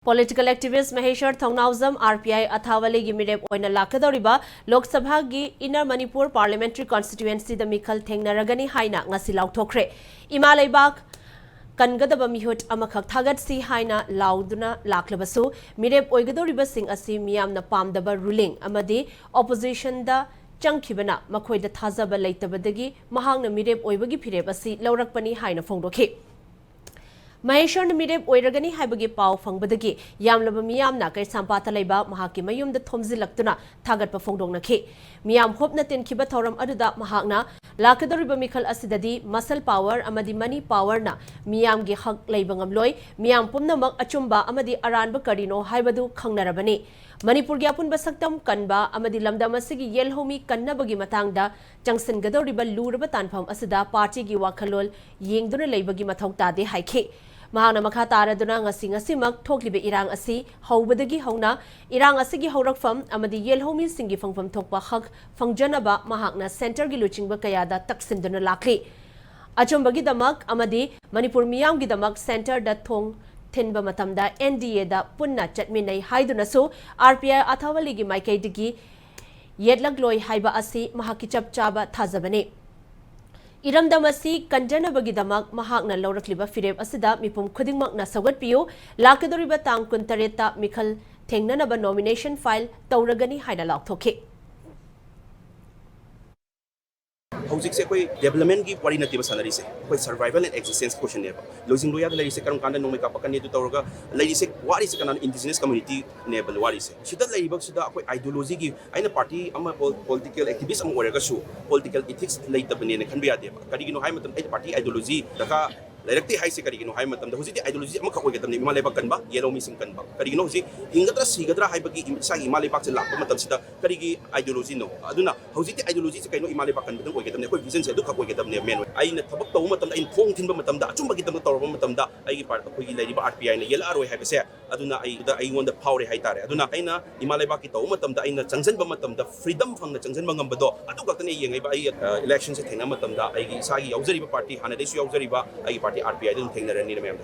Political activist Maheshwar Thongnauzam RPI Athawali gi mirep oina lakadoriba Lok Sabha gi Inner Manipur Parliamentary Constituency da Mikhal Thengnaragani haina ngasi lauthokre. Ima leibak kangadaba mihut amakhak thagatsi haina lauduna laklabasu mirep oigadoriba sing asi miyamna pamdaba ruling amadi opposition da changkhibana makhoida thazaba leitabadagi mahangna mirep oibagi phirep asi laurakpani haina phongdokhi. Maheshwar mirep oiragani haibagi pau fangbadagi yamlaba miyamna kaisampata leiba mahaki mayumda thomjilaktuna thagatpa phongdongnakhi miyam hopna tenkhiba thoram aduda mahakna lakadoriba mikhal asidadi muscle power amadi money power na miyamgi hak leiba ngamloi miyam pumnamak achumba amadi aranba karino haibadu khangnarabani Manipur gi apunba saktam kanba amadi lamdam asigi yelhomi kannabagi matangda changsingadoriba luraba tanpham asida party gi wakhalol yengduna leibagi mathau tade haikhe Mahana makha taraduna ngasi thoklibe irang asi haubadagi hauna irang asigi haurakfam amadi yelhomi singi fangfam thokpa hak fangjanaba mahakna center gi luchingba kayada taksinduna lakli achumbagi damak amadi Manipur miyam gi damak center da thong Thinba matamda NDA da punna chatminai haidunasu RPI Athawali gi maikaidigi yedlagloi haiba asi mahaki chapchaba thazabane Iramdamasi kanjanabagi damak mahakna laurakliba fireb asida mipum khudingmakna sagatpiyu lakadoriba tang kuntareta mikhal thengnanaba nomination file tauragani haina lauthokhe Housing se koi development की परी नती बसालरी से कोई survival and existence question ने losing लोया लरी से करम कांडा नोमे का पकने तो तौरगा लरी से वारी से कनान indigenous community ने बल वारी से सिदा लरी बक सिदा कोई ideology की आइना पार्टी अमा political activist अमा ओरेगा शु political ethics लई तबने ने खन भी आदे करी की नो हाई मतलब एक पार्टी ideology दका Directly high security no high मतलब हुजी ideology अमा खकोय गतम ने इमाले बक कनबा येलो मिसिंग कनबा करी नो हुजी हिंगत्रा सिगत्रा हाई बकी इमसा इमाले बक से लाप मतलब सिदा करी की ideology नो अदुना हुजी ideology से कइनो इमाले बक कनबदन ओय गतम ने कोई vision से दु खकोय गतम ने मेन आई न थबक तो मतलब इन फोंग थिनबा मतलब दा अचुम बकी तम तौरबा मतलब दा आई पार्ट कोई की लेरिबा RPI ने येला अरोय हाई बसे अदुना आई वोन द पावर हाई तारे अदुना आइना इमाले बकी तो मतलब दा आइना चंगजन बा मतलब दा freedom फंग चंगजन बंगम बदो अदु गतने येंगैबा आई election से थेना मतलब दा आई सागी याउजरीबा पार्टी हाना देसु याउजरीबा आई पार्टी RPI दन थेंगनरनी ने मैम